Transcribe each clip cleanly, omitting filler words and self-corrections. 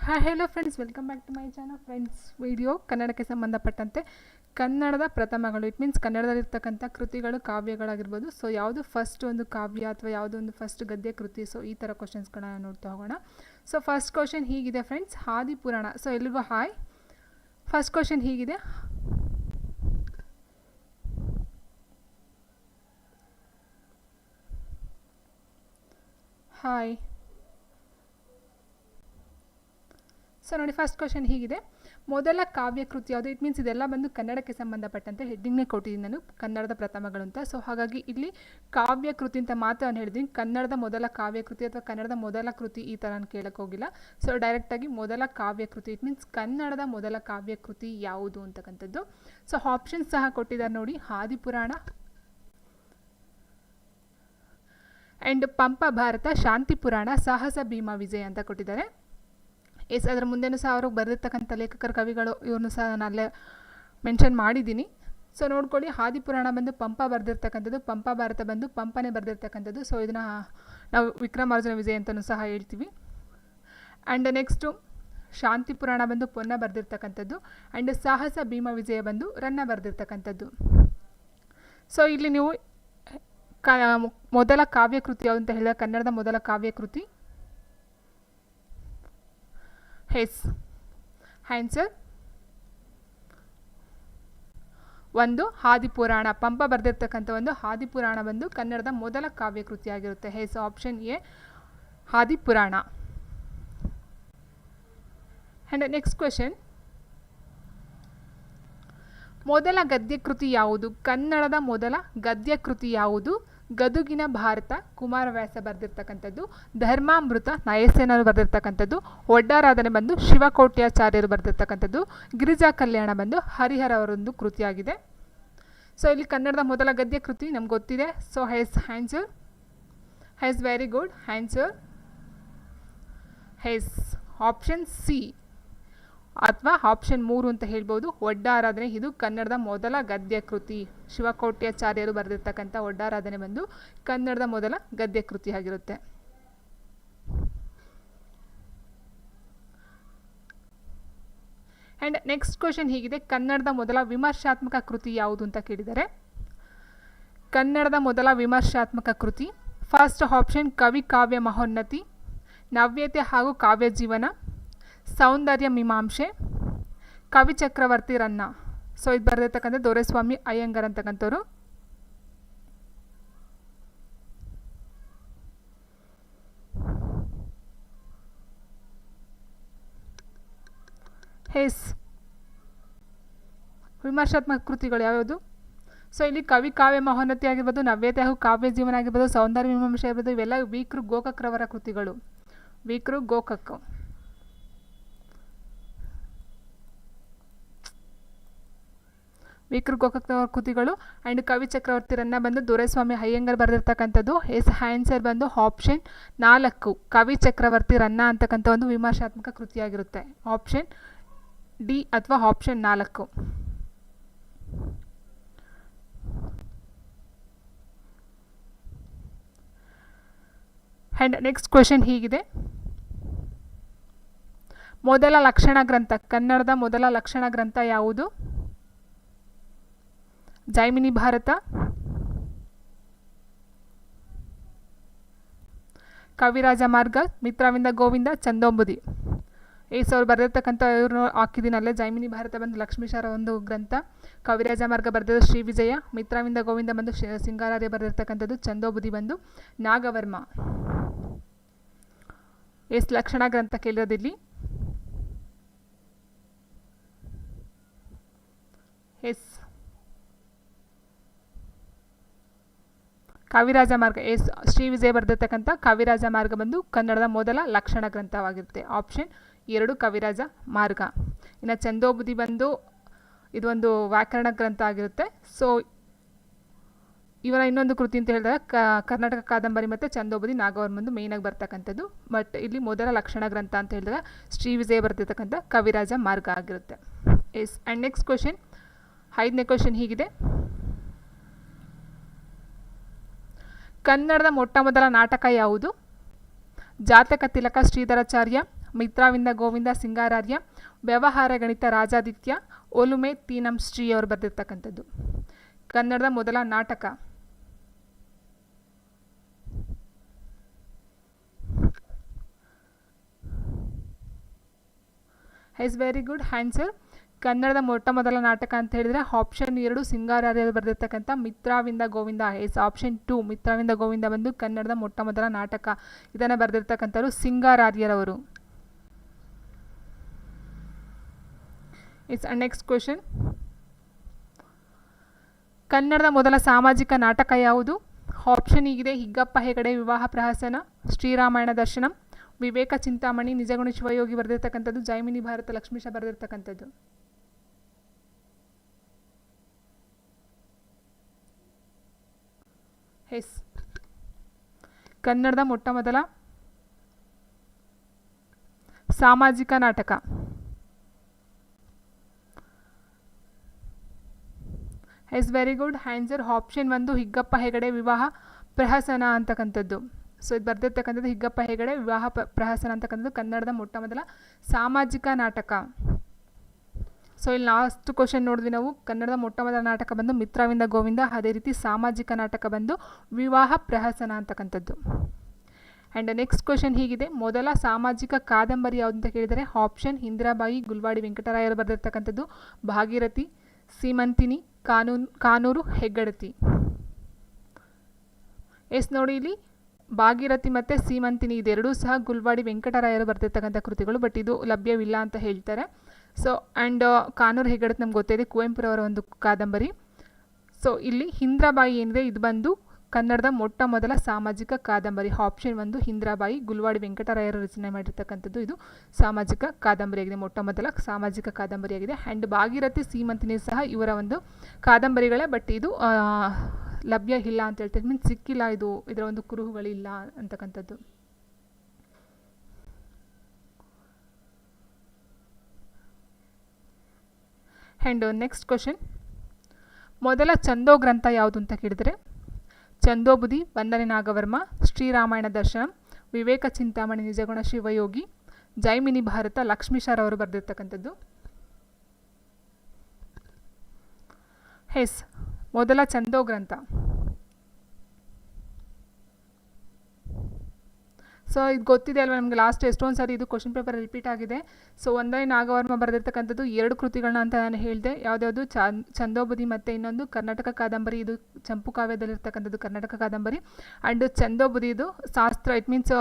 Hi hello friends, welcome back to my channel. Friends, video ಕನ್ನಡಕ್ಕೆ ಸಂಬಂಧಪಟ್ಟಂತೆ ಕನ್ನಡದ ಪ್ರಥಮಗಳು, it means ಕನ್ನಡದಲ್ಲಿರ್ತಕ್ಕಂಥ ಕೃತಿಗಳು, ಕಾವ್ಯಗಳಾಗಿರ್ಬೋದು. ಸೊ ಯಾವುದು ಫಸ್ಟ್ ಒಂದು ಕಾವ್ಯ ಅಥವಾ ಯಾವುದೋ ಒಂದು ಫಸ್ಟ್ ಗದ್ಯ ಕೃತಿ, ಸೊ ಈ ಥರ ಕ್ವಶನ್ಸ್ಗಳನ್ನ ನೋಡ್ತಾ ಹೋಗೋಣ. ಸೊ ಫಸ್ಟ್ ಕ್ವಶನ್ ಹೀಗಿದೆ ಫ್ರೆಂಡ್ಸ್, ಆದಿಪುರಾಣ. ಸೊ ಎಲ್ರಿಗೂ ಹಾಯ್. ಫಸ್ಟ್ ಕ್ವಶನ್ ಹೀಗಿದೆ, ಹಾಯ್. ಸೊ ನೋಡಿ, ಫಸ್ಟ್ ಕ್ವಶನ್ ಹೀಗಿದೆ, ಮೊದಲ ಕಾವ್ಯ ಕೃತಿ ಯಾವುದು? ಇಟ್ ಮೀನ್ಸ್ ಇದೆಲ್ಲ ಬಂದು ಕನ್ನಡಕ್ಕೆ ಸಂಬಂಧಪಟ್ಟಂತೆ ಹೆಡ್ಡಿಂಗ್ನೇ ಕೊಟ್ಟಿದ್ದೀನಿ ನಾನು, ಕನ್ನಡದ ಪ್ರಥಮಗಳು ಅಂತ. ಸೊ ಹಾಗಾಗಿ ಇಲ್ಲಿ ಕಾವ್ಯ ಕೃತಿ ಅಂತ ಮಾತ್ರ ನಾನು ಹೇಳಿದ್ದೀನಿ, ಕನ್ನಡದ ಮೊದಲ ಕಾವ್ಯ ಕೃತಿ ಅಥವಾ ಕನ್ನಡದ ಮೊದಲ ಕೃತಿ ಈ ಥರ ನಾನು ಕೇಳಕ್ಕೆ ಹೋಗಿಲ್ಲ. ಸೊ ಡೈರೆಕ್ಟಾಗಿ ಮೊದಲ ಕಾವ್ಯ ಕೃತಿ, ಇಟ್ ಮೀನ್ಸ್ ಕನ್ನಡದ ಮೊದಲ ಕಾವ್ಯ ಕೃತಿ ಯಾವುದು ಅಂತಕ್ಕಂಥದ್ದು. ಸೊ ಆಪ್ಷನ್ಸ್ ಸಹ ಕೊಟ್ಟಿದ್ದಾರೆ ನೋಡಿ, ಆದಿಪುರಾಣ ಆ್ಯಂಡ್ ಪಂಪ ಭಾರತ, ಶಾಂತಿ ಪುರಾಣ, ಸಾಹಸ ಭೀಮ ವಿಜಯ ಅಂತ ಕೊಟ್ಟಿದ್ದಾರೆ. ಎಸ್, ಅದರ ಮುಂದೆನೂ ಸಹ ಅವ್ರಿಗೆ ಬರೆದಿರ್ತಕ್ಕಂಥ ಲೇಖಕರ ಕವಿಗಳು ಇವ್ರನ್ನೂ ಸಹ ನಾನು ಅಲ್ಲೇ ಮೆನ್ಷನ್ ಮಾಡಿದ್ದೀನಿ. ಸೊ ನೋಡ್ಕೊಳ್ಳಿ, ಆದಿಪುರಾಣ ಬಂದು ಪಂಪ ಬರೆದಿರ್ತಕ್ಕಂಥದ್ದು, ಪಂಪ ಭಾರತ ಬಂದು ಪಂಪನೇ ಬರೆದಿರ್ತಕ್ಕಂಥದ್ದು. ಸೊ ಇದನ್ನು ನಾವು ವಿಕ್ರಮಾರ್ಜುನ ವಿಜಯ ಅಂತಲೂ ಸಹ ಹೇಳ್ತೀವಿ. ಆ್ಯಂಡ್ ನೆಕ್ಸ್ಟು ಶಾಂತಿ ಪುರಾಣ ಬಂದು ಪೊನ್ನ ಬರೆದಿರ್ತಕ್ಕಂಥದ್ದು, ಆ್ಯಂಡ್ ಸಾಹಸ ಭೀಮ ವಿಜಯ ಬಂದು ರನ್ನ ಬರೆದಿರ್ತಕ್ಕಂಥದ್ದು. ಸೊ ಇಲ್ಲಿ ನೀವು ಮೊದಲ ಕಾವ್ಯ ಕೃತಿ ಯಾವುದು ಅಂತ ಹೇಳಿದಾಗ, ಕನ್ನಡದ ಮೊದಲ ಕಾವ್ಯ ಕೃತಿ ಹೆಸ್ ಆನ್ಸರ್ ಒಂದು ಆದಿಪುರಾಣ. ಪಂಪ ಬರೆದಿರ್ತಕ್ಕಂಥ ಒಂದು ಆದಿಪುರಾಣ ಬಂದು ಕನ್ನಡದ ಮೊದಲ ಕಾವ್ಯ ಕೃತಿಯಾಗಿರುತ್ತೆ. Yes option A Adipurana. And next question, ಮೊದಲ ಗದ್ಯ ಕೃತಿ ಯಾವುದು? ಕನ್ನಡದ ಮೊದಲ ಗದ್ಯ ಕೃತಿ ಯಾವುದು? ಗದುಗಿನ ಭಾರತ, ಕುಮಾರವ್ಯಾಸ ಬರೆದಿರ್ತಕ್ಕಂಥದ್ದು. ಧರ್ಮಾಮೃತ, ನಯಸೇನರು ಬರೆದಿರ್ತಕ್ಕಂಥದ್ದು. ಒಡ್ಡಾರಾಧನೆ ಬಂದು ಶಿವಕೋಟ್ಯಾಚಾರ್ಯರು ಬರೆದಿರ್ತಕ್ಕಂಥದ್ದು. ಗಿರಿಜಾ ಕಲ್ಯಾಣ ಬಂದು ಹರಿಹರ ಅವರೊಂದು ಕೃತಿಯಾಗಿದೆ. ಸೊ ಇಲ್ಲಿ ಕನ್ನಡದ ಮೊದಲ ಗದ್ಯ ಕೃತಿ ನಮ್ಗೆ ಗೊತ್ತಿದೆ. ಸೊ ಹೆಸ್ ಆನ್ಸರ್, ಹೆಸ್ ವೆರಿ ಗುಡ್ ಆನ್ಸರ್, ಹೆಸ್ ಆಪ್ಷನ್ ಸಿ ಅಥವಾ ಆಪ್ಷನ್ 3 ಅಂತ ಹೇಳ್ಬೋದು. ಒಡ್ಡಾರಾಧನೆ ಇದು ಕನ್ನಡದ ಮೊದಲ ಗದ್ಯ ಕೃತಿ. ಶಿವಕೋಟ್ಯಾಚಾರ್ಯರು ಬರೆದಿರ್ತಕ್ಕಂಥ ಒಡ್ಡಾರಾಧನೆ ಬಂದು ಕನ್ನಡದ ಮೊದಲ ಗದ್ಯ ಕೃತಿ ಆಗಿರುತ್ತೆ. ಆ್ಯಂಡ್ ನೆಕ್ಸ್ಟ್ ಕ್ವೆಶನ್ ಹೀಗಿದೆ, ಕನ್ನಡದ ಮೊದಲ ವಿಮರ್ಶಾತ್ಮಕ ಕೃತಿ ಯಾವುದು ಅಂತ ಕೇಳಿದ್ದಾರೆ. ಕನ್ನಡದ ಮೊದಲ ವಿಮರ್ಶಾತ್ಮಕ ಕೃತಿ ಫಸ್ಟ್ ಆಪ್ಷನ್ ಕವಿ ಕಾವ್ಯ ಮಹೋನ್ನತಿ, ನವ್ಯತೆ ಹಾಗೂ ಕಾವ್ಯ ಜೀವನ, ಸೌಂದರ್ಯ ಮೀಮಾಂಸೆ, ಕವಿ ಚಕ್ರವರ್ತಿ ರನ್ನ. ಸೊ ಇದು ಬರೆದಿರ್ತಕ್ಕಂಥ ದೊರೆಸ್ವಾಮಿ ಅಯ್ಯಂಗಾರ್ ಅಂತಕ್ಕಂಥವ್ರು. ಹೆಸ್ ವಿಮರ್ಶಾತ್ಮಕ ಕೃತಿಗಳು ಯಾವ್ಯಾವುದು? ಸೊ ಇಲ್ಲಿ ಕವಿ ಕಾವ್ಯ ಮಹೋನ್ನತಿ ಆಗಿರ್ಬೋದು, ನವ್ಯತೆ ಹಾಗೂ ಕಾವ್ಯ ಜೀವನ ಆಗಿರ್ಬೋದು, ಸೌಂದರ್ಯ ಮೀಮಾಂಸೆ ಆಗಿರ್ಬೋದು, ಇವೆಲ್ಲ ವೀಕೃ ಗೋಕಾಕ್ರವರ ಕೃತಿಗಳು. ವೀಕೃ ಗೋಕಾಕ್. ವೀಕೃ ಗೋಕಾಕ್ನವರ ಕೃತಿಗಳು. ಆ್ಯಂಡ್ ಕವಿ ಚಕ್ರವರ್ತಿ ರನ್ನ ಬಂದು ದೊರೆಸ್ವಾಮಿ ಅಯ್ಯಂಗಾರ್ ಬರೆದಿರ್ತಕ್ಕಂಥದ್ದು. ಎಸ್ ಆನ್ಸರ್ ಬಂದು ಆಪ್ಷನ್ 4 ಕವಿ ಚಕ್ರವರ್ತಿ ರನ್ನ ಅಂತಕ್ಕಂಥ ಒಂದು ವಿಮರ್ಶಾತ್ಮಕ ಕೃತಿಯಾಗಿರುತ್ತೆ. ಆಪ್ಷನ್ ಡಿ ಅಥವಾ ಆಪ್ಷನ್ 4. ಆ್ಯಂಡ್ ನೆಕ್ಸ್ಟ್ ಕ್ವೆಶನ್ ಹೀಗಿದೆ, ಮೊದಲ ಲಕ್ಷಣ ಗ್ರಂಥ, ಕನ್ನಡದ ಮೊದಲ ಲಕ್ಷಣ ಗ್ರಂಥ ಯಾವುದು? ಜೈಮಿನಿ ಭಾರತ, ಕವಿರಾಜ ಮಾರ್ಗ, ಮಿತ್ರವಿಂದ ಗೋವಿಂದ, ಚಂದೋಂಬುದಿ. ಅವ್ರು ಬರೆದಿರ್ತಕ್ಕಂಥ ಇವ್ರನ್ನ ಹಾಕಿದ್ದೀನಲ್ಲೇ. ಜೈಮಿನಿ ಭಾರತ ಬಂದು ಲಕ್ಷ್ಮೀಶರ ಒಂದು ಗ್ರಂಥ, ಕವಿರಾಜ ಮಾರ್ಗ ಬರೆದಿದ್ದು ಶ್ರೀ ವಿಜಯ, ಮಿತ್ರವಿಂದ ಗೋವಿಂದ ಬಂದು ಸಿಂಗಾರಾರ್ಯ ಬರೆದಿರ್ತಕ್ಕಂಥದ್ದು, ಚಂದೋಬುದಿ ಬಂದು ನಾಗವರ್ಮ. ಲಕ್ಷಣ ಗ್ರಂಥ ಕೇಳಿರೋದಿಲ್ಲಿ. ಎಸ್ ಕವಿರಾಜ ಮಾರ್ಗ. ಶ್ರೀ ವಿಜಯ ಬರೆದಿರ್ತಕ್ಕಂಥ ಕವಿರಾಜ ಮಾರ್ಗ ಬಂದು ಕನ್ನಡದ ಮೊದಲ ಲಕ್ಷಣ ಗ್ರಂಥವಾಗಿರುತ್ತೆ. ಆಪ್ಷನ್ 2 ಕವಿರಾಜ ಮಾರ್ಗ. ಇನ್ನು ಚಂದೋಬುದಿ ಬಂದು ಇದು ಒಂದು ವ್ಯಾಕರಣ ಗ್ರಂಥ ಆಗಿರುತ್ತೆ. ಸೊ ಇವರ ಇನ್ನೊಂದು ಕೃತಿ ಅಂತ ಹೇಳಿದಾಗ ಕರ್ನಾಟಕ ಕಾದಂಬರಿ ಮತ್ತು ಚಂದೋಬುದಿ ನಾಗವರ್ಮ ಬಂದು ಮೇಯ್ನಾಗಿ ಬರ್ತಕ್ಕಂಥದ್ದು. ಬಟ್ ಇಲ್ಲಿ ಮೊದಲ ಲಕ್ಷಣ ಗ್ರಂಥ ಅಂತ ಹೇಳಿದಾಗ ಶ್ರೀ ವಿಜಯ ಬರೆದಿರ್ತಕ್ಕಂಥ ಕವಿರಾಜ ಮಾರ್ಗ ಆಗಿರುತ್ತೆ. ಎಸ್. ಆ್ಯಂಡ್ ನೆಕ್ಸ್ಟ್ ಕ್ವೆಶನ್, 5ನೇ ಕ್ವೆಶನ್ ಹೀಗಿದೆ, ಕನ್ನಡದ ಮೊಟ್ಟ ಮೊದಲ ನಾಟಕ ಯಾವುದು? ಜಾತಕ ತಿಲಕ ಶ್ರೀಧರಾಚಾರ್ಯ, ಮಿತ್ರವಿಂದ ಗೋವಿಂದ ಸಿಂಗಾರಾರ್ಯ, ವ್ಯವಹಾರ ಗಣಿತ ರಾಜಾದಿತ್ಯ, ಒಲುಮೆ ತೀನಂ ಶ್ರೀ ಅವರು ಬರೆದಿರ್ತಕ್ಕಂಥದ್ದು. ಕನ್ನಡದ ಮೊದಲ ನಾಟಕ. Yes very good answer. ಕನ್ನಡದ ಮೊಟ್ಟ ಮೊದಲ ನಾಟಕ ಅಂತ ಹೇಳಿದರೆ ಆಪ್ಷನ್ 2 ಸಿಂಗಾರಾರ್ಯರು ಬರೆದಿರ್ತಕ್ಕಂಥ ಮಿತ್ರವಿಂದ ಗೋವಿಂದ. ಎಸ್ ಆಪ್ಷನ್ 2 ಮಿತ್ರವಿಂದ ಗೋವಿಂದ ಬಂದು ಕನ್ನಡದ ಮೊಟ್ಟ ಮೊದಲ ನಾಟಕ. ಇದನ್ನು ಬರೆದಿರ್ತಕ್ಕಂಥವ್ರು ಸಿಂಗಾರಾರ್ಯರವರು. It's next question. ಕನ್ನಡದ ಮೊದಲ ಸಾಮಾಜಿಕ ನಾಟಕ ಯಾವುದು? ಆಪ್ಷನ್ ಹೀಗಿದೆ: ಹಿಗ್ಗಪ್ಪ ಹೆಗಡೆ ವಿವಾಹ ಪ್ರಹಸನ, ಶ್ರೀರಾಮಾಯಣ ದರ್ಶನಂ, ವಿವೇಕ ಚಿಂತಾಮಣಿ, ನಿಜಗುಣ ಶಿವಯೋಗಿ ಬರೆದಿರ್ತಕ್ಕಂಥದ್ದು, ಜೈಮಿನಿ ಭಾರತ ಲಕ್ಷ್ಮೀಶ ಬರೆದಿರ್ತಕ್ಕಂಥದ್ದು. ಎಸ್ ಕನ್ನಡದ ಮೊಟ್ಟ ಮೊದಲ ಸಾಮಾಜಿಕ ನಾಟಕ. Yes very good answer. Option 1 Higgappa Hegde Vivaha Prahasana ಅಂತಕ್ಕಂಥದ್ದು. ಸೊ ಇದು ಬರೆದಿರ್ತಕ್ಕಂಥದ್ದು ಹಿಗ್ಗಪ್ಪ ಹೆಗಡೆ ವಿವಾಹ ಪ್ರಹಸನ ಅಂತಕ್ಕಂಥದ್ದು ಕನ್ನಡದ ಮೊಟ್ಟ ಮೊದಲ ಸಾಮಾಜಿಕ ನಾಟಕ. ಸೊ ಇಲ್ಲಿ ಲಾಸ್ಟ್ ಕ್ವಶನ್ ನೋಡಿದ್ವಿ ನಾವು. ಕನ್ನಡದ ಮೊಟ್ಟ ಮೊದಲ ನಾಟಕ ಬಂದು ಮಿತ್ರವಿಂದ ಗೋವಿಂದ, ಅದೇ ರೀತಿ ಸಾಮಾಜಿಕ ನಾಟಕ ಬಂದು ವಿವಾಹ ಪ್ರಹಸನ ಅಂತಕ್ಕಂಥದ್ದು. ಆ್ಯಂಡ್ ನೆಕ್ಸ್ಟ್ ಕ್ವಶನ್ ಹೀಗಿದೆ: ಮೊದಲ ಸಾಮಾಜಿಕ ಕಾದಂಬರಿ ಯಾವುದು ಅಂತ ಕೇಳಿದರೆ ಆಪ್ಷನ್ ಇಂದಿರಾಬಾಯಿ, ಗುಲ್ವಾಡಿ ವೆಂಕಟರಾಯರು ಬರೆದಿರ್ತಕ್ಕಂಥದ್ದು, ಭಾಗೀರಥಿ, ಸೀಮಂತಿನಿ, ಕಾನೂರು ಹೆಗ್ಗಡತಿ. ಎಸ್ ನೋಡಿ ಇಲ್ಲಿ ಭಾಗೀರಥಿ ಮತ್ತು ಸೀಮಂತಿನಿ ಇದೆರಡೂ ಸಹ ಗುಲ್ವಾಡಿ ವೆಂಕಟರಾಯರು ಬರೆದಿರ್ತಕ್ಕಂಥ ಕೃತಿಗಳು, ಬಟ್ ಇದು ಲಭ್ಯವಿಲ್ಲ ಅಂತ ಹೇಳ್ತಾರೆ. ಸೊ ಆ್ಯಂಡ್ ಕಾನೂರು ಹೆಗ್ಗಡತಿ ನಮ್ಗೆ ಗೊತ್ತಿದೆ, ಕುವೆಂಪುರವರ ಒಂದು ಕಾದಂಬರಿ. ಸೊ ಇಲ್ಲಿ ಇಂದಿರಾಬಾಯಿ ಏನಿದೆ ಇದು ಬಂದು ಕನ್ನಡದ ಮೊಟ್ಟ ಮೊದಲ ಸಾಮಾಜಿಕ ಕಾದಂಬರಿ. ಆಪ್ಷನ್ 1 ಇಂದಿರಾಬಾಯಿ, ಗುಲ್ವಾಡಿ ವೆಂಕಟರಾಯರು ರಚನೆ ಮಾಡಿರ್ತಕ್ಕಂಥದ್ದು ಇದು ಸಾಮಾಜಿಕ ಕಾದಂಬರಿಯಾಗಿದೆ, ಮೊಟ್ಟ ಮೊದಲ ಸಾಮಾಜಿಕ ಕಾದಂಬರಿಯಾಗಿದೆ. ಆ್ಯಂಡ್ ಭಾಗೀರಥಿ, ಸೀಮಂತಿನಿ ಸಹ ಇವರ ಒಂದು ಕಾದಂಬರಿಗಳೇ, ಬಟ್ ಇದು ಲಭ್ಯ ಇಲ್ಲ ಅಂತ ಹೇಳ್ತಾರೆ, ಮೀನ್ಸ್ ಸಿಕ್ಕಿಲ್ಲ, ಇದು ಇದರ ಒಂದು ಕುರುಹುಗಳಿಲ್ಲ ಅಂತಕ್ಕಂಥದ್ದು. ಆ್ಯಂಡ್ ನೆಕ್ಸ್ಟ್ ಕ್ವಶನ್: ಮೊದಲ ಛಂದೋ ಗ್ರಂಥ ಯಾವುದು ಅಂತ ಕೇಳಿದರೆ ಛಂದೋಬುದಿ, ವಂದನೆ ನಾಗವರ್ಮ, ಶ್ರೀರಾಮಾಯಣ ದರ್ಶನಂ, ವಿವೇಕ ಚಿಂತಾಮಣಿ, ನಿಜಗುಣ ಶಿವಯೋಗಿ, ಜೈಮಿನಿ ಭಾರತ ಲಕ್ಷ್ಮೀಶರವರು ಬರೆದಿರ್ತಕ್ಕಂಥದ್ದು. ಎಸ್ ಮೊದಲ ಛಂದೋ ಗ್ರಂಥ. ಸೊ ಇದು ಗೊತ್ತಿದೆ ಅಲ್ವಾ ನಮಗೆ, ಲಾಸ್ಟ್ ಎಷ್ಟೊಂದು ಸಾರಿ ಇದು ಕ್ವಶನ್ ಪೇಪರ್ ರಿಪೀಟ್ ಆಗಿದೆ. ಸೊ ವಂದನೆ ನಾಗವರ್ಮ ಬರೆದಿರ್ತಕ್ಕಂಥದ್ದು 2 ಕೃತಿಗಳನ್ನ ಅಂತ ನಾನು ಹೇಳಿದೆ, ಯಾವುದ್ಯಾವುದು ಛಂದೋಬುದಿ ಮತ್ತು ಇನ್ನೊಂದು ಕರ್ನಾಟಕ ಕಾದಂಬರಿ. ಇದು ಚಂಪು ಕಾವ್ಯದಲ್ಲಿರ್ತಕ್ಕಂಥದ್ದು ಕರ್ನಾಟಕ ಕಾದಂಬರಿ. ಆ್ಯಂಡ್ ಛಂದೋಬುದಿ ಇದು ಶಾಸ್ತ್ರ, ಇಟ್ ಮೀನ್ಸ್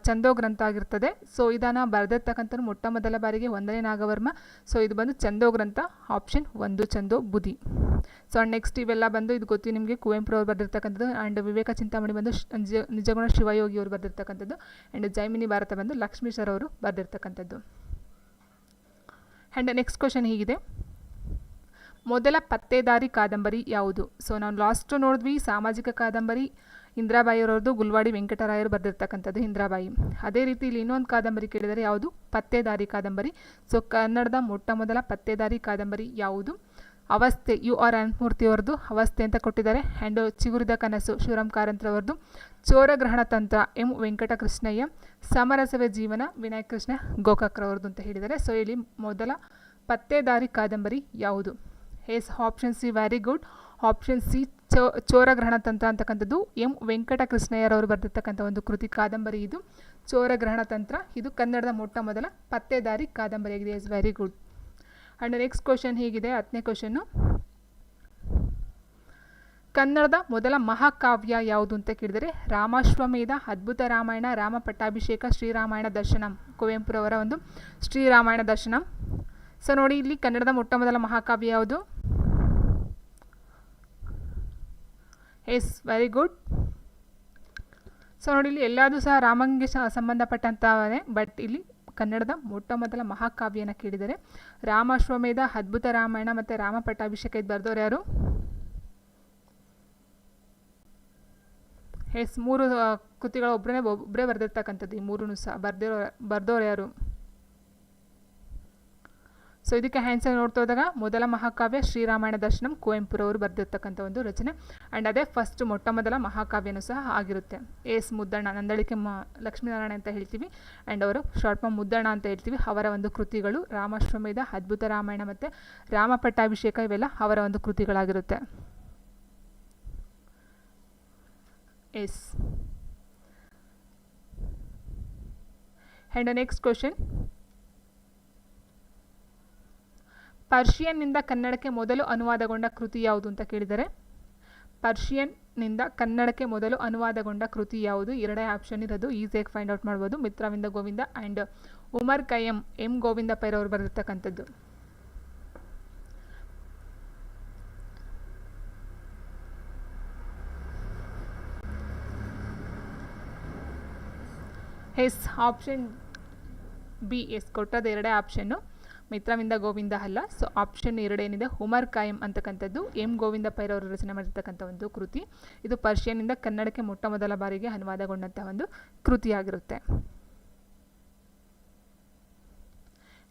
ಛಂದೋ ಗ್ರಂಥ ಆಗಿರ್ತದೆ. ಸೊ ಇದನ್ನು ಬರೆದಿರ್ತಕ್ಕಂಥದ್ದು ಮೊಟ್ಟ ಮೊದಲ ಬಾರಿಗೆ ವಂದನೆ ನಾಗವರ್ಮ. ಸೊ ಇದು ಬಂದು ಛಂದೋ ಗ್ರಂಥ, ಆಪ್ಷನ್ 1 ಛಂದೋಬುದಿ. ಸೊ ನೆಕ್ಸ್ಟ್ ಇವೆಲ್ಲ ಬಂದು ಇದು ಗೊತ್ತಿ ನಿಮಗೆ, ಕುವೆಂಪು ಅವರು ಬರೆದಿರ್ತಕ್ಕಂಥದ್ದು. ಆ್ಯಂಡ್ ವಿವೇಕ ಚಿಂತಾಮಣಿ ಬಂದು ನಿಜಗುಣ ಶಿವಯೋಗಿ ಅವರು ಬರೆದಿರ್ತಕ್ಕಂಥದ್ದು. ಆ್ಯಂಡ್ ಜೈಮಿನಿ ಭಾರತ ಬಂದು ಲಕ್ಷ್ಮೀಶರ್ ಅವರು ಬರೆದಿರ್ತಕ್ಕಂಥದ್ದು. ಆ್ಯಂಡ್ ನೆಕ್ಸ್ಟ್ ಕ್ವಶನ್ ಹೀಗಿದೆ: ಮೊದಲ ಪತ್ತೇದಾರಿ ಕಾದಂಬರಿ ಯಾವುದು? ಸೊ ನಾವು ಲಾಸ್ಟ್ ನೋಡಿದ್ವಿ ಸಾಮಾಜಿಕ ಕಾದಂಬರಿ ಇಂದಿರಾಬಾಯಿ ಅವರದ್ದು, ಗುಲ್ವಾಡಿ ವೆಂಕಟರಾಯರು ಬರೆದಿರ್ತಕ್ಕಂಥದ್ದು ಇಂದಿರಾಬಾಯಿ. ಅದೇ ರೀತಿ ಇಲ್ಲಿ ಇನ್ನೊಂದು ಕಾದಂಬರಿ ಕೇಳಿದರೆ ಯಾವುದು? ಪತ್ತೇದಾರಿ ಕಾದಂಬರಿ. ಸೊ ಕನ್ನಡದ ಮೊಟ್ಟ ಮೊದಲ ಪತ್ತೇದಾರಿ ಕಾದಂಬರಿ ಯಾವುದು? ಅವಸ್ಥೆ UR ಅನಂತಮೂರ್ತಿಯವರದ್ದು ಅವಸ್ಥೆ ಅಂತ ಕೊಟ್ಟಿದ್ದಾರೆ. ಆ್ಯಂಡ್ ಚಿಗುರಿದ ಕನಸು ಶಿವರಾಮ್ ಕಾರಂತರವರದ್ದು, ಚೋರಗ್ರಹಣ ತಂತ್ರ M ವೆಂಕಟಕೃಷ್ಣಯ್ಯ, ಸಮರಸವೇ ಜೀವನ ವಿನಾಯಕ್ ಕೃಷ್ಣ ಗೋಕಾಕ್ರವರದ್ದು ಅಂತ ಹೇಳಿದ್ದಾರೆ. ಸೊ ಇಲ್ಲಿ ಮೊದಲ ಪತ್ತೇದಾರಿ ಕಾದಂಬರಿ ಯಾವುದು? Yes option C very good. Option C Choragrahana Tantra ಅಂತಕ್ಕಂಥದ್ದು M ವೆಂಕಟಕೃಷ್ಣಯ್ಯರವರು ಬರೆದಿರ್ತಕ್ಕಂಥ ಒಂದು ಕೃತಿ ಕಾದಂಬರಿ ಇದು ಚೋರಗ್ರಹಣ ತಂತ್ರ. ಇದು ಕನ್ನಡದ ಮೊಟ್ಟ ಮೊದಲ ಪತ್ತೇದಾರಿ ಕಾದಂಬರಿಯಾಗಿದೆ. Yes very good. And next question ಹೀಗಿದೆ, 10ನೇ ಕ್ವಶನ್ನು: ಕನ್ನಡದ ಮೊದಲ ಮಹಾಕಾವ್ಯ ಯಾವುದು ಅಂತ ಕೇಳಿದರೆ ರಾಮಾಶ್ವಮೇಧ, ಅದ್ಭುತ ರಾಮಾಯಣ, ರಾಮ ಪಟ್ಟಾಭಿಷೇಕ, ಶ್ರೀರಾಮಾಯಣ ದರ್ಶನಂ. ಕುವೆಂಪುರವರ ಒಂದು ಶ್ರೀರಾಮಾಯಣ ದರ್ಶನಂ. ಸೊ ನೋಡಿ ಇಲ್ಲಿ ಕನ್ನಡದ ಮೊಟ್ಟ ಮೊದಲ ಮಹಾಕಾವ್ಯ ಯಾವುದು? S very good. ಸೊ ನೋಡಿ ಇಲ್ಲಿ ಎಲ್ಲದೂ ಸಹ ರಾಮಂಗೆ ಸಂಬಂಧಪಟ್ಟಂಥವೇ, ಬಟ್ ಇಲ್ಲಿ ಕನ್ನಡದ ಮೊಟ್ಟ ಮೊದಲ ಮಹಾಕಾವ್ಯನ ಕೇಳಿದರೆ ರಾಮಾಶ್ವಮೇಧ, ಅದ್ಭುತ ರಾಮಾಯಣ ಮತ್ತು ರಾಮ ಪಟ್ಟಾಭಿಷೇಕ. ಇದು ಬರೆದವ್ರು ಯಾರು? ಎಸ್ 3 ಕೃತಿಗಳ ಒಬ್ಬರೇ ಬರೆದಿರ್ತಕ್ಕಂಥದ್ದು. ಈ 3 ಸಹ ಬರ್ದವ್ರು ಯಾರು? ಸೊ ಇದಕ್ಕೆ ಆನ್ಸರ್ ನೋಡ್ತಾ ಹೋದಾಗ ಮೊದಲ ಮಹಾಕಾವ್ಯ ಶ್ರೀರಾಮಾಯಣ ದರ್ಶನಂ ಕುವೆಂಪುರವರು ಬರೆದಿರ್ತಕ್ಕಂಥ ಒಂದು ರಚನೆ. ಆ್ಯಂಡ್ ಅದೇ ಫಸ್ಟ್ ಮೊಟ್ಟ ಮೊದಲ ಮಹಾಕಾವ್ಯನೂ ಸಹ ಆಗಿರುತ್ತೆ. ಎಸ್ ಮುದ್ದಣ್ಣ, ನಂದಳಿಕೆ ಲಕ್ಷ್ಮೀನಾರಾಯಣ ಅಂತ ಹೇಳ್ತೀವಿ, ಆ್ಯಂಡ್ ಅವರು ಶಾರ್ಟ್ ಫಾರ್ಮ್ ಮುದ್ದಣ್ಣ ಅಂತ ಹೇಳ್ತೀವಿ. ಅವರ ಒಂದು ಕೃತಿಗಳು ರಾಮಾಶ್ವಮೇಧ, ಅದ್ಭುತ ರಾಮಾಯಣ ಮತ್ತು ರಾಮ ಪಟ್ಟಾಭಿಷೇಕ ಇವೆಲ್ಲ ಅವರ ಒಂದು ಕೃತಿಗಳಾಗಿರುತ್ತೆ. ಎಸ್. ಆ್ಯಂಡ್ ನೆಕ್ಸ್ಟ್ ಕ್ವಶನ್, ಪರ್ಷಿಯನ್ನಿಂದ ಕನ್ನಡಕ್ಕೆ ಮೊದಲು ಅನುವಾದಗೊಂಡ ಕೃತಿ ಯಾವುದು ಅಂತ ಕೇಳಿದರೆ, ಪರ್ಷಿಯನ್ನಿಂದ ಕನ್ನಡಕ್ಕೆ ಮೊದಲು ಅನುವಾದಗೊಂಡ ಕೃತಿ ಯಾವುದು? ಎರಡೇ ಆಪ್ಷನ್ ಇರೋದು, ಈಸಿಯಾಗಿ ಫೈಂಡ್ ಔಟ್ ಮಾಡ್ಬೋದು. ಮಿತ್ರವಿಂದ ಗೋವಿಂದ ಆ್ಯಂಡ್ ಉಮರ್ ಖಯ್ಯಂ, ಎಂ ಗೋವಿಂದ ಪೈರ್ ಅವರು ಬರೆದಿರ್ತಕ್ಕಂಥದ್ದು. Yes, option B. ಎಸ್ ಕೊಟ್ಟದ್ದು ಎರಡೇ ಆಪ್ಷನ್ನು, ಮಿತ್ರವಿಂದ ಗೋವಿಂದ ಅಲ್ಲ. ಸೊ ಆಪ್ಷನ್ ಎರಡೇನಿದೆ ಉಮರ್ ಖಯ್ಯಂ ಅಂತಕ್ಕಂಥದ್ದು ಎಂ ಗೋವಿಂದ ಪೈರ್ ಅವರು ರಚನೆ ಮಾಡಿರ್ತಕ್ಕಂಥ ಒಂದು ಕೃತಿ. ಇದು ಪರ್ಷಿಯನ್ನಿಂದ ಕನ್ನಡಕ್ಕೆ ಮೊಟ್ಟ ಮೊದಲ ಬಾರಿಗೆ ಅನುವಾದಗೊಂಡಂತಹ ಒಂದು ಕೃತಿಯಾಗಿರುತ್ತೆ.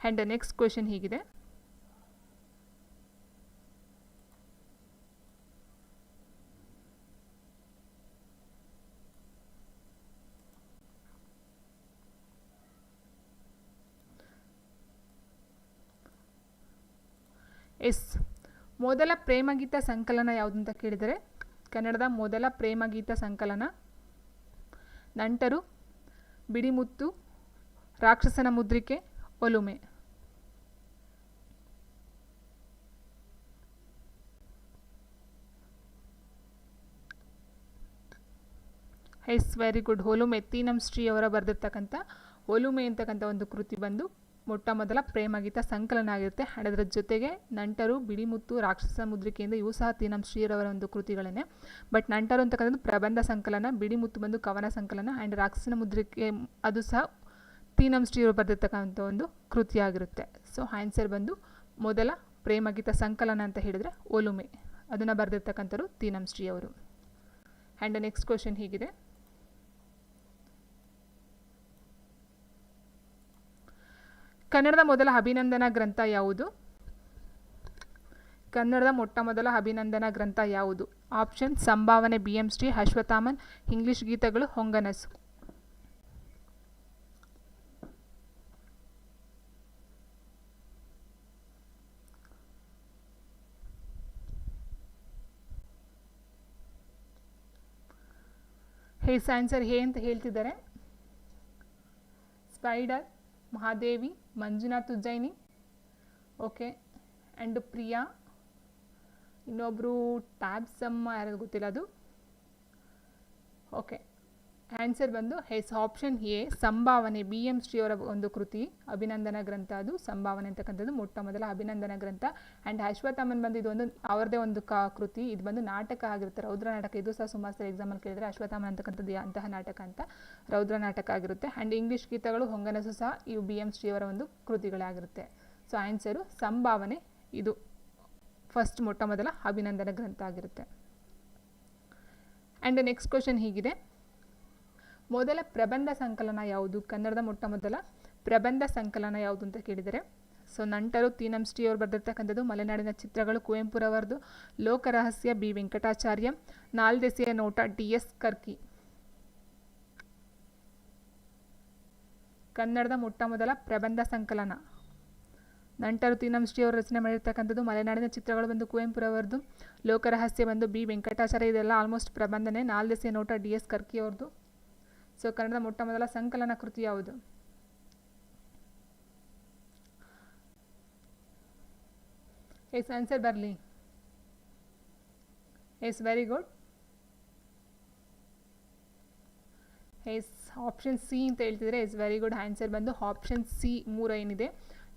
ಆ್ಯಂಡ್ ನೆಕ್ಸ್ಟ್ ಕ್ವೆಶನ್ ಹೀಗಿದೆ, ಎಸ್, ಮೊದಲ ಪ್ರೇಮಗೀತ ಸಂಕಲನ ಯಾವುದು ಅಂತ ಕೇಳಿದರೆ, ಕನ್ನಡದ ಮೊದಲ ಪ್ರೇಮಗೀತ ಸಂಕಲನ Nantaru, Bidimuttu, Rakshasana Mudrike, Olume. Yes, very good. Olume, Tinam Shri ಅವರ ಬರೆದಿರ್ತಕ್ಕಂಥ ಒಲುಮೆ ಅಂತಕ್ಕಂಥ ಒಂದು ಕೃತಿ ಬಂದು ಮೊಟ್ಟ ಮೊದಲ ಪ್ರೇಮಗೀತ ಸಂಕಲನ ಆಗಿರುತ್ತೆ. ಆ್ಯಂಡ್ ಅದರ ಜೊತೆಗೆ ನಂಟರು, ಬಿಡಿಮುತ್ತು, ರಾಕ್ಷಸ ಮುದ್ರಿಕೆಯಿಂದ ಇವು ಸಹ ತೀನಂ ಶ್ರೀರವರ ಒಂದು ಕೃತಿಗಳನ್ನೇ. ಬಟ್ ನಂಟರು ಅಂತಕ್ಕಂಥದ್ದು ಪ್ರಬಂಧ ಸಂಕಲನ, ಬಿಡಿಮುತ್ತು ಬಂದು ಕವನ ಸಂಕಲನ, ಆ್ಯಂಡ್ ರಾಕ್ಷಸನ ಮುದ್ರಿಕೆ ಅದು ಸಹ ತೀನಂ ಶ್ರೀಯವರು ಬರೆದಿರ್ತಕ್ಕಂಥ ಒಂದು ಕೃತಿಯಾಗಿರುತ್ತೆ. ಸೊ ಆನ್ಸರ್ ಬಂದು ಮೊದಲ ಪ್ರೇಮಗೀತ ಸಂಕಲನ ಅಂತ ಹೇಳಿದರೆ ಒಲುಮೆ, ಅದನ್ನು ಬರೆದಿರ್ತಕ್ಕಂಥವ್ರು ತೀನಂ ಶ್ರೀ ಅವರು. ಆ್ಯಂಡ್ ನೆಕ್ಸ್ಟ್ ಕ್ವೆಶನ್ ಹೀಗಿದೆ, ಕನ್ನಡದ ಮೊದಲ ಅಭಿನಂದನಾ ಗ್ರಂಥ ಯಾವುದು? ಕನ್ನಡದ ಮೊಟ್ಟ ಮೊದಲ ಅಭಿನಂದನಾ ಗ್ರಂಥ ಯಾವುದು? Option Sambhavane B M Shri, Ashwatthaman, English Geethagalu, Honganasu. Yes answer A ಅಂತ ಹೇಳ್ತಿದ್ದಾರೆ. Spider, Mahadevi, Manjunath Ujjayini, okay, and Priya, ಇನ್ನೊಬ್ಬರು ಟ್ಯಾಬ್ಸಮ್ಮ, ಯಾರು ಗೊತ್ತಿಲ್ಲ ಅದು. ಓಕೆ, ಆನ್ಸರ್ ಬಂದು yes, option A Sambhavane, B M Shri ಅವರ ಒಂದು ಕೃತಿ ಅಭಿನಂದನಾ ಗ್ರಂಥ. ಅದು ಸಂಭಾವನೆ ಅಂತಕ್ಕಂಥದ್ದು ಮೊಟ್ಟ ಮೊದಲ ಅಭಿನಂದನಾ ಗ್ರಂಥ. ಆ್ಯಂಡ್ ಅಶ್ವತ್ಥಾಮನ್ ಬಂದು ಇದು ಒಂದು ಅವರದೇ ಒಂದು ಕೃತಿ, ಇದು ಬಂದು ನಾಟಕ ಆಗಿರುತ್ತೆ, ರೌದ್ರ ನಾಟಕ. ಇದು ಸಹ ಸುಮಾರು ಸರಿ ಎಕ್ಸಾಮಲ್ಲಿ ಕೇಳಿದರೆ ಅಶ್ವತ್ಥಾಮನ್ ಅಂತಕ್ಕಂಥದ್ದು ಅಂತಹ ನಾಟಕ ಅಂತ ರೌದ್ರ ನಾಟಕ ಆಗಿರುತ್ತೆ. ಆ್ಯಂಡ್ ಇಂಗ್ಲೀಷ್ ಗೀತಗಳು, ಹೊಂಗನಸು ಸಹ ಇವು ಬಿ ಎಂ ಶ್ರೀ ಅವರ ಒಂದು ಕೃತಿಗಳಾಗಿರುತ್ತೆ. ಸೊ ಆನ್ಸರು ಸಂಭಾವನೆ, ಇದು ಫಸ್ಟ್ ಮೊಟ್ಟ ಮೊದಲ ಅಭಿನಂದನಾ ಗ್ರಂಥ ಆಗಿರುತ್ತೆ. ಆ್ಯಂಡ್ ನೆಕ್ಸ್ಟ್ ಕ್ವೆಶನ್ ಹೀಗಿದೆ, ಮೊದಲ ಪ್ರಬಂಧ ಸಂಕಲನ ಯಾವುದು? ಕನ್ನಡದ ಮೊಟ್ಟ ಮೊದಲ ಪ್ರಬಂಧ ಸಂಕಲನ ಯಾವುದು ಅಂತ ಕೇಳಿದರೆ, ಸೊ ನಂಟರು, ತೀನಂ ಶ್ರೀ ಅವರು ಬರೆದಿರ್ತಕ್ಕಂಥದ್ದು, ಮಲೆನಾಡಿನ ಚಿತ್ರಗಳು, ಕುವೆಂಪುರವರದು, ಲೋಕರಹಸ್ಯ, ಬಿ ವೆಂಕಟಾಚಾರ್ಯ, ನಾಲ್ದೆಸೆಯ ನೋಟ, ಡಿ ಎಸ್ ಕರ್ಕಿ. ಕನ್ನಡದ ಮೊಟ್ಟ ಮೊದಲ ಪ್ರಬಂಧ ಸಂಕಲನ ನಂಟರು, ತೀನಂ ಶ್ರೀ ಅವರು ರಚನೆ ಮಾಡಿರ್ತಕ್ಕಂಥದ್ದು, ಮಲೆನಾಡಿನ ಚಿತ್ರಗಳು ಬಂದು ಕುವೆಂಪುರವರದು, ಲೋಕರಹಸ್ಯ ಬಂದು ಬಿ ವೆಂಕಟಾಚಾರ್ಯ, ಇದೆಲ್ಲ ಆಲ್ಮೋಸ್ಟ್ ಪ್ರಬಂಧನೆ, ನಾಲ್ದೆಸೆಯ ನೋಟ ಡಿ ಎಸ್ ಕರ್ಕಿ ಅವ್ರದ್ದು. ಸೊ ಕನ್ನಡದ ಮೊಟ್ಟ ಮೊದಲ ಸಂಕಲನ ಕೃತಿ ಯಾವುದು? ಎಸ್ ಆನ್ಸರ್ ಬರಲಿ. Yes, very good. Yes, option C ಅಂತ ಹೇಳ್ತಿದ್ರೆ ಎಸ್, ವೆರಿ ಗುಡ್. ಆನ್ಸರ್ ಬಂದು ಆಪ್ಷನ್ ಸಿ 3 ಏನಿದೆ,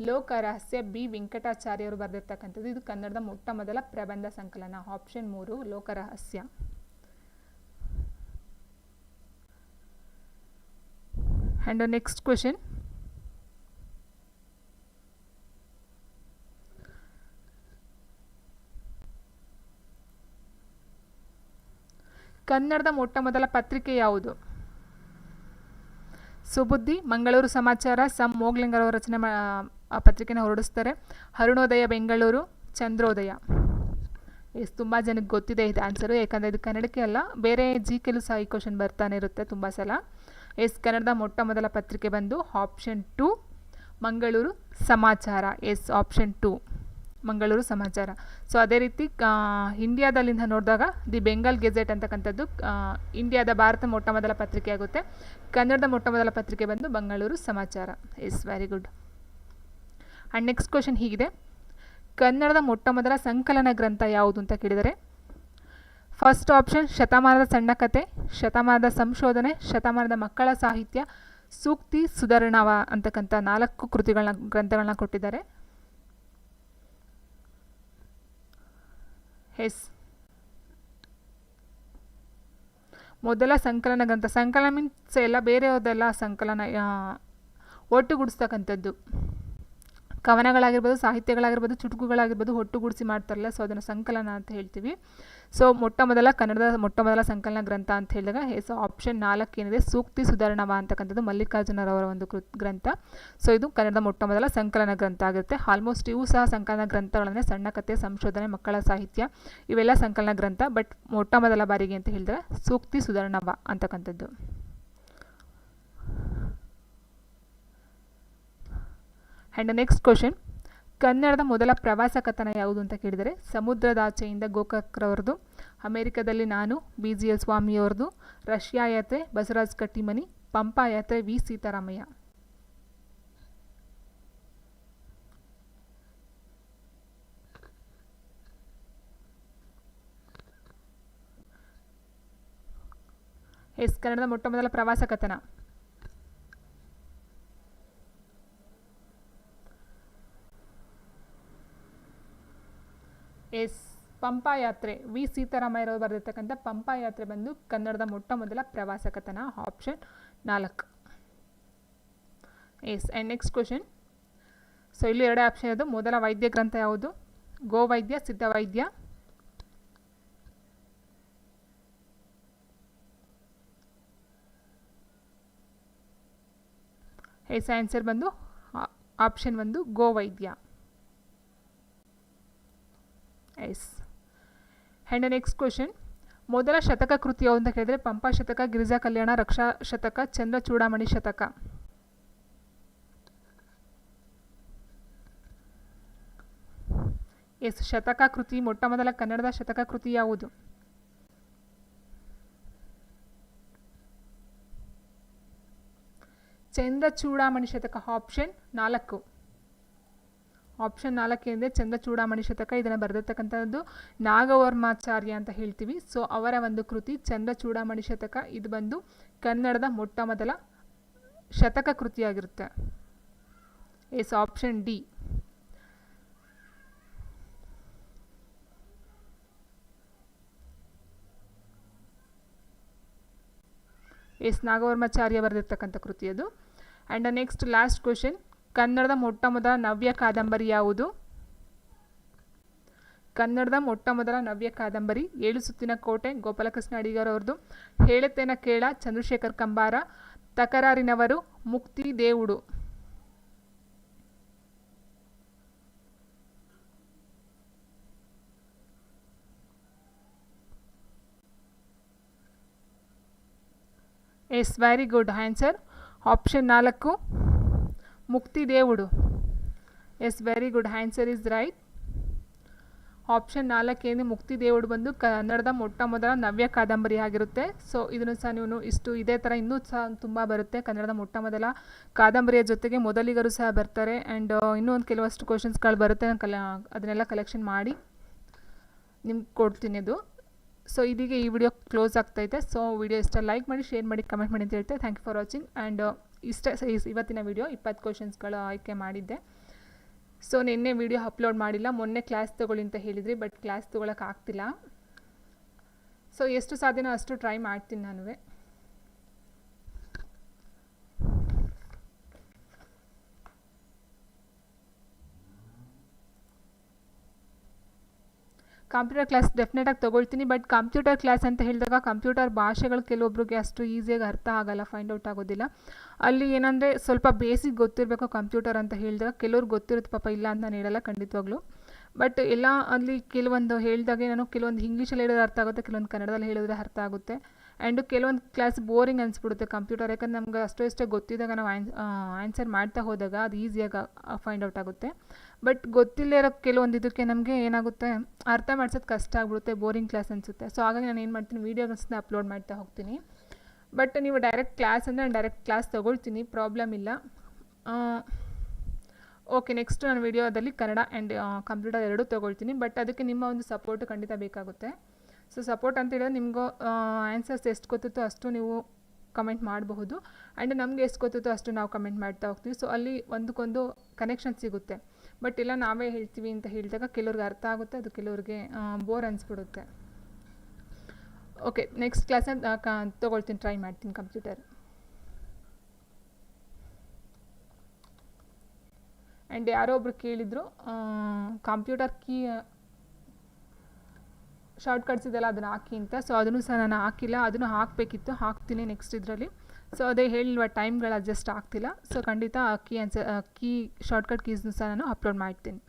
ಲೋಕರಹಸ್ಯ, ಬಿ ವೆಂಕಟಾಚಾರ್ಯ ಅವರು ಬರೆದಿರ್ತಕ್ಕಂಥದ್ದು. ಇದು ಕನ್ನಡದ ಮೊಟ್ಟ ಮೊದಲ ಪ್ರಬಂಧ ಸಂಕಲನ. Option 3 ಲೋಕರಹಸ್ಯ. And the next question, ಕನ್ನಡದ ಮೊಟ್ಟ ಮೊದಲ ಪತ್ರಿಕೆ ಯಾವುದು? ಸುಬುದ್ದಿ, ಮಂಗಳೂರು ಸಮಾಚಾರ, ಸಂ ಮೋಗ್ಲಿಂಗರವರು ರಚನೆ ಪತ್ರಿಕೆನ ಹೊರಡಿಸ್ತಾರೆ. ಅರುಣೋದಯ ಬೆಂಗಳೂರು, ಚಂದ್ರೋದಯ. ತುಂಬ ಜನಕ್ಕೆ ಗೊತ್ತಿದೆ ಇದು ಆನ್ಸರು, ಯಾಕಂದರೆ ಇದು ಕನ್ನಡಕ್ಕೆ ಅಲ್ಲ, ಬೇರೆ GKಲೂ ಸಹ ಈ ಕ್ವಶನ್ ಬರ್ತಾನೆ ಇರುತ್ತೆ ತುಂಬ ಸಲ. ಕನ್ನಡದ ಮೊಟ್ಟ ಮೊದಲ ಪತ್ರಿಕೆ ಬಂದು ಆಪ್ಷನ್ 2 ಮಂಗಳೂರು ಸಮಾಚಾರ. ಆಪ್ಷನ್ 2 ಮಂಗಳೂರು ಸಮಾಚಾರ. ಸೊ ಅದೇ ರೀತಿ ಇಂಡಿಯಾದಲ್ಲಿಂದ ನೋಡಿದಾಗ ದಿ ಬೆಂಗಾಲ್ ಗೆಜೆಟ್ ಅಂತಕ್ಕಂಥದ್ದು ಇಂಡಿಯಾದ ಭಾರತ ಮೊಟ್ಟ ಮೊದಲ ಪತ್ರಿಕೆ ಆಗುತ್ತೆ. ಕನ್ನಡದ ಮೊಟ್ಟ ಮೊದಲ ಪತ್ರಿಕೆ ಬಂದು ಮಂಗಳೂರು ಸಮಾಚಾರ. Very good. And next question ಹೀಗಿದೆ, ಕನ್ನಡದ ಮೊಟ್ಟ ಮೊದಲ ಸಂಕಲನ ಗ್ರಂಥ ಯಾವುದು ಅಂತ ಕೇಳಿದರೆ, ಫಸ್ಟ್ ಆಪ್ಷನ್ ಶತಮಾನದ ಸಣ್ಣ ಕತೆ, ಶತಮಾನದ ಸಂಶೋಧನೆ, ಶತಮಾನದ ಮಕ್ಕಳ ಸಾಹಿತ್ಯ, ಸೂಕ್ತಿ ಸುಧಾರಣವ ಅಂತಕ್ಕಂಥ 4 ಗ್ರಂಥಗಳನ್ನ ಕೊಟ್ಟಿದ್ದಾರೆ. ಮೊದಲ ಸಂಕಲನ ಗ್ರಂಥ. ಸಂಕಲನ ಮೀನ್ಸ್ ಎಲ್ಲ ಬೇರೆಯವ್ರದ್ದೆಲ್ಲ ಸಂಕಲನ ಒಟ್ಟುಗೂಡಿಸ್ತಕ್ಕಂಥದ್ದು. ಕವನಗಳಾಗಿರ್ಬೋದು, ಸಾಹಿತ್ಯಗಳಾಗಿರ್ಬೋದು, ಚುಟುಕುಗಳಾಗಿರ್ಬೋದು, ಒಟ್ಟುಗೂಡಿಸಿ ಮಾಡ್ತಾರಲ್ಲ, ಸೊ ಅದನ್ನು ಸಂಕಲನ ಅಂತ ಹೇಳ್ತೀವಿ. ಸೊ ಕನ್ನಡದ ಮೊಟ್ಟ ಮೊದಲ ಸಂಕಲನ ಗ್ರಂಥ ಅಂತ ಹೇಳಿದಾಗ ಆಪ್ಷನ್ 4 ಏನಿದೆ, ಸೂಕ್ತಿ ಸುಧಾರಣವ ಅಂತಕ್ಕಂಥದ್ದು ಮಲ್ಲಿಕಾರ್ಜುನರವರ ಒಂದು ಗ್ರಂಥ. ಸೊ ಇದು ಕನ್ನಡದ ಮೊಟ್ಟ ಮೊದಲ ಸಂಕಲನ ಗ್ರಂಥ ಆಗಿರುತ್ತೆ. ಆಲ್ಮೋಸ್ಟ್ ಇವು ಸಹ ಸಂಕಲನ ಗ್ರಂಥಗಳನ್ನೇ, ಸಣ್ಣ ಕಥೆ, ಸಂಶೋಧನೆ, ಮಕ್ಕಳ ಸಾಹಿತ್ಯ ಇವೆಲ್ಲ ಸಂಕಲನ ಗ್ರಂಥ. ಬಟ್ ಮೊಟ್ಟ ಮೊದಲ ಬಾರಿಗೆ ಅಂತ ಹೇಳಿದ್ರೆ ಸೂಕ್ತಿ ಸುಧಾರಣವ ಅಂತಕ್ಕಂಥದ್ದು. ಆ್ಯಂಡ್ ನೆಕ್ಸ್ಟ್ ಕ್ವಶನ್, ಕನ್ನಡದ ಮೊದಲ ಪ್ರವಾಸ ಕಥನ ಯಾವುದು ಅಂತ ಕೇಳಿದರೆ, ಸಮುದ್ರದಾಚೆಯಿಂದ ಗೋಕಾಕ್ರವ್ರದ್ದು, ಅಮೆರಿಕದಲ್ಲಿ ನಾನು BGL ಸ್ವಾಮಿಯವ್ರದ್ದು, ರಷ್ಯಾ ಯಾತ್ರೆ ಬಸವರಾಜ್ ಕಟ್ಟಿಮನಿ, ಪಂಪಾ ಯಾತ್ರೆ ವಿ ಸೀತಾರಾಮಯ್ಯ. ಕನ್ನಡದ ಮೊಟ್ಟ ಮೊದಲ ಪ್ರವಾಸ ಕಥನ ಪಂಪಾ ಯಾತ್ರೆ. ವಿ ಸೀತಾರಾಮಯ್ಯರವರು ಬರೆದಿರ್ತಕ್ಕಂಥ ಪಂಪಾ ಯಾತ್ರೆ ಬಂದು ಕನ್ನಡದ ಮೊಟ್ಟ ಮೊದಲ ಪ್ರವಾಸ ಕಥನ. Option 4. And next question, so ಇಲ್ಲಿ 2 ಆಪ್ಷನ್ ಅದು. ಮೊದಲ ವೈದ್ಯ ಗ್ರಂಥ ಯಾವುದು, ಗೋವೈದ್ಯ, ಸಿದ್ಧವೈದ್ಯ. ಆನ್ಸರ್ ಬಂದು ಆಪ್ಷನ್ 1 ಗೋವೈದ್ಯ. ಆ್ಯಂಡ್ ನೆಕ್ಸ್ಟ್ ಕ್ವಶನ್, ಮೊದಲ ಶತಕ ಕೃತಿ ಯಾವುದು ಅಂತ ಕೇಳಿದರೆ, ಪಂಪಾ ಶತಕ, ಗಿರಿಜಾ ಕಲ್ಯಾಣ, ರಕ್ಷಾ ಶತಕ, ಚಂದ್ರ ಚೂಡಾಮಣಿ ಶತಕ. ಶತಕ ಕೃತಿ, ಮೊಟ್ಟ ಮೊದಲ ಕನ್ನಡದ ಶತಕ ಕೃತಿ ಯಾವುದು? ಚಂದ್ರ ಚೂಡಾಮಣಿ ಶತಕ. ಆಪ್ಷನ್ 4. ಆಪ್ಷನ್ 4 ಏನಿದೆ ಚಂದ್ರ ಚೂಡಾಮಣಿ ಶತಕ. ಇದನ್ನು ಬರೆದಿರ್ತಕ್ಕಂಥದ್ದು ನಾಗವರ್ಮಾಚಾರ್ಯ ಅಂತ ಹೇಳ್ತೀವಿ. ಸೊ ಅವರ ಒಂದು ಕೃತಿ ಚಂದ್ರ ಚೂಡಾಮಣಿ ಶತಕ. ಇದು ಬಂದು ಕನ್ನಡದ ಮೊಟ್ಟ ಮೊದಲ ಶತಕ ಕೃತಿಯಾಗಿರುತ್ತೆ. Option D. ನಾಗವರ್ಮಾಚಾರ್ಯ ಬರೆದಿರ್ತಕ್ಕಂಥ ಕೃತಿ ಅದು. ಆ್ಯಂಡ್ ನೆಕ್ಸ್ಟ್ ಲಾಸ್ಟ್ ಕ್ವಶನ್, ಕನ್ನಡದ ಮೊಟ್ಟ ಮೊದಲ ನವ್ಯ ಕಾದಂಬರಿ ಯಾವುದು? ಕನ್ನಡದ ಮೊಟ್ಟ ಮೊದಲ ನವ್ಯ ಕಾದಂಬರಿ 7 ಸುತ್ತಿನ ಕೋಟೆ, ಗೋಪಾಲಕೃಷ್ಣ ಅಡಿಗರ್ ಅವ್ರದ್ದು. ಹೇಳುತ್ತೇನ ಕೇಳ, Chandrashekhar Kambara. Takararinavaru, Mukti Devudu. Very good answer. Option 4 Mukti Devudu. Very good answer is right. Option 4 ಏನು ಮುಕ್ತಿ ದೇವುಡು ಬಂದು ಕನ್ನಡದ ಮೊಟ್ಟ ಮೊದಲ ನವ್ಯ ಕಾದಂಬರಿ ಆಗಿರುತ್ತೆ. ಸೊ ಇದನ್ನು ಸಹ ನೀವು ಇದೇ ಥರ ಇನ್ನೂ ಸಹ ತುಂಬ ಬರುತ್ತೆ. ಕನ್ನಡದ ಮೊಟ್ಟ ಮೊದಲ ಕಾದಂಬರಿಯ ಜೊತೆಗೆ ಮೊದಲಿಗರು ಸಹ ಬರ್ತಾರೆ. ಆ್ಯಂಡ್ ಇನ್ನೂ ಒಂದು ಕೆಲವಷ್ಟು ಕ್ವಶನ್ಸ್ಗಳು ಬರುತ್ತೆ. ಅದನ್ನೆಲ್ಲ ಕಲೆಕ್ಷನ್ ಮಾಡಿ ನಿಮ್ಗೆ ಕೊಡ್ತೀನಿ ಅದು. ಸೊ ಇದೀಗ ಈ ವಿಡಿಯೋ ಕ್ಲೋಸ್ ಆಗ್ತೈತೆ. ಸೊ ವಿಡಿಯೋ ಇಷ್ಟ ಲೈಕ್ ಮಾಡಿ, ಶೇರ್ ಮಾಡಿ, ಕಮೆಂಟ್ ಮಾಡಿ ಅಂತ ಹೇಳ್ತೇವೆ. Thank you for watching. And ಇವತ್ತಿನ ವಿಡಿಯೋ 20 ಕ್ವಶನ್ಸ್ಗಳು ಆಯ್ಕೆ ಮಾಡಿದ್ದೆ. ಸೊ ನಿನ್ನೆ ವಿಡಿಯೋ ಅಪ್ಲೋಡ್ ಮಾಡಿಲ್ಲ, ಮೊನ್ನೆ ಕ್ಲಾಸ್ ತೊಗೊಳ್ಳಿ ಅಂತ ಹೇಳಿದ್ರಿ, ಬಟ್ ಕ್ಲಾಸ್ ತೊಗೊಳಕ್ಕಾಗ್ತಿಲ್ಲ. ಸೊ ಎಷ್ಟು ಸಾಧ್ಯನೋ ಅಷ್ಟು ಟ್ರೈ ಮಾಡ್ತೀನಿ ನಾನು. ಕಂಪ್ಯೂಟರ್ ಕ್ಲಾಸ್ ಡೆಫಿನೆಟಾಗಿ ತೊಗೊಳ್ತೀನಿ. ಬಟ್ ಕಂಪ್ಯೂಟರ್ ಕ್ಲಾಸ್ ಅಂತ ಹೇಳಿದಾಗ ಕಂಪ್ಯೂಟರ್ ಭಾಷೆಗಳು ಕೆಲವೊಬ್ರಿಗೆ ಅಷ್ಟು ಈಸಿಯಾಗಿ ಅರ್ಥ ಆಗಲ್ಲ, ಫೈಂಡ್ ಔಟ್ ಆಗೋದಿಲ್ಲ. ಅಲ್ಲಿ ಏನಂದರೆ ಸ್ವಲ್ಪ ಬೇಸಿಕ್ ಗೊತ್ತಿರಬೇಕು ಕಂಪ್ಯೂಟರ್ ಅಂತ ಹೇಳಿದಾಗ. ಕೆಲವ್ರಿಗೆ ಗೊತ್ತಿರುತ್ತೆ ಪಾಪ, ಇಲ್ಲ ಅಂತ ನಾನು ಹೇಳಲ್ಲ ಖಂಡಿತವಾಗ್ಲೂ. ಬಟ್ ಎಲ್ಲ ಅಲ್ಲಿ ಕೆಲವೊಂದು ಹೇಳಿದಾಗೆ ನಾನು ಕೆಲವೊಂದು ಇಂಗ್ಲೀಷಲ್ಲಿ ಹೇಳಿದ್ರೆ ಅರ್ಥ ಆಗುತ್ತೆ, ಕೆಲವೊಂದು ಕನ್ನಡದಲ್ಲಿ ಹೇಳಿದ್ರೆ ಅರ್ಥ ಆಗುತ್ತೆ. ಆ್ಯಂಡ್ ಕೆಲವೊಂದು ಕ್ಲಾಸ್ ಬೋರಿಂಗ್ ಅನಿಸ್ಬಿಡುತ್ತೆ ಕಂಪ್ಯೂಟರ್, ಯಾಕಂದ್ರೆ ನಮ್ಗೆ ಅಷ್ಟೇ ಗೊತ್ತಿದ್ದಾಗ ನಾವು ಆನ್ಸರ್ ಮಾಡ್ತಾ ಹೋದಾಗ ಅದು ಈಸಿಯಾಗಿ ಫೈಂಡ್ ಔಟ್ ಆಗುತ್ತೆ. ಬಟ್ ಗೊತ್ತಿಲ್ಲದೆ ಇರೋ ಕೆಲವೊಂದು ಇದಕ್ಕೆ ನಮಗೆ ಏನಾಗುತ್ತೆ, ಅರ್ಥ ಮಾಡ್ಸೋದು ಕಷ್ಟ ಆಗ್ಬಿಡುತ್ತೆ, ಬೋರಿಂಗ್ ಕ್ಲಾಸ್ ಅನಿಸುತ್ತೆ. ಸೊ ಹಾಗಾಗಿ ನಾನು ಏನು ಮಾಡ್ತೀನಿ, ವೀಡಿಯೋಸ್ನ ಅಪ್ಲೋಡ್ ಮಾಡ್ತಾ ಹೋಗ್ತೀನಿ. ಬಟ್ ನೀವು ಡೈರೆಕ್ಟ್ ಕ್ಲಾಸ್ ಅಂದರೆ ನಾನು ಡೈರೆಕ್ಟ್ ಕ್ಲಾಸ್ ತೊಗೊಳ್ತೀನಿ, ಪ್ರಾಬ್ಲಮ್ ಇಲ್ಲ. ಓಕೆ, ನೆಕ್ಸ್ಟ್ ನಾನು ವೀಡಿಯೋದಲ್ಲಿ ಕನ್ನಡ ಆ್ಯಂಡ್ ಕಂಪ್ಯೂಟರ್ ಎರಡೂ ತೊಗೊಳ್ತೀನಿ. ಬಟ್ ಅದಕ್ಕೆ ನಿಮ್ಮ ಒಂದು ಸಪೋರ್ಟ್ ಖಂಡಿತ ಬೇಕಾಗುತ್ತೆ. ಸೊ ಸಪೋರ್ಟ್ ಅಂತ ಹೇಳಿದ್ರೆ ನಿಮಗೂ ಆನ್ಸರ್ಸ್ ಎಷ್ಟು ಗೊತ್ತುತ್ತೋ ಅಷ್ಟು ನೀವು ಕಮೆಂಟ್ ಮಾಡಬಹುದು, ಆ್ಯಂಡ್ ನಮಗೆ ಎಷ್ಟು ಗೊತ್ತುತ್ತೋ ಅಷ್ಟು ನಾವು ಕಮೆಂಟ್ ಮಾಡ್ತಾ ಹೋಗ್ತೀವಿ. ಸೊ ಅಲ್ಲಿ ಒಂದಕ್ಕೊಂದು ಕನೆಕ್ಷನ್ ಸಿಗುತ್ತೆ. ಬಟ್ ಎಲ್ಲ ನಾವೇ ಹೇಳ್ತೀವಿ ಅಂತ ಹೇಳಿದಾಗ ಕೆಲವ್ರಿಗೆ ಅರ್ಥ ಆಗುತ್ತೆ, ಅದು ಕೆಲವ್ರಿಗೆ ಬೋರ್ ಅನಿಸ್ಬಿಡುತ್ತೆ. ಓಕೆ, ನೆಕ್ಸ್ಟ್ ಕ್ಲಾಸಲ್ಲಿ ತೊಗೊಳ್ತೀನಿ, ಟ್ರೈ ಮಾಡ್ತೀನಿ ಕಂಪ್ಯೂಟರ್. ಆ್ಯಂಡ್ ಯಾರೋ ಒಬ್ರು ಕೇಳಿದರು ಕಂಪ್ಯೂಟರ್ ಕೀ ಶಾರ್ಟ್ಕಟ್ಸ್ ಇದೆಲ್ಲ ಅದನ್ನು ಹಾಕಿ ಅಂತ. ಸೊ ಅದನ್ನು ಸಹ ನಾನು ಹಾಕಿಲ್ಲ, ಅದನ್ನು ಹಾಕಬೇಕಿತ್ತು, ಹಾಕ್ತೀನಿ ನೆಕ್ಸ್ಟ್ ಇದರಲ್ಲಿ. ಸೊ ಅದೇ ಹೇಳಿಲ್ವ, ಟೈಮ್ಗಳು ಅಡ್ಜಸ್ಟ್ ಆಗ್ತಿಲ್ಲ. ಸೊ ಖಂಡಿತ ಕೀ ಶಾರ್ಟ್ಕಟ್ ಕೀಸ್ನು ಸಹ ನಾನು ಅಪ್ಲೋಡ್ ಮಾಡ್ತೀನಿ.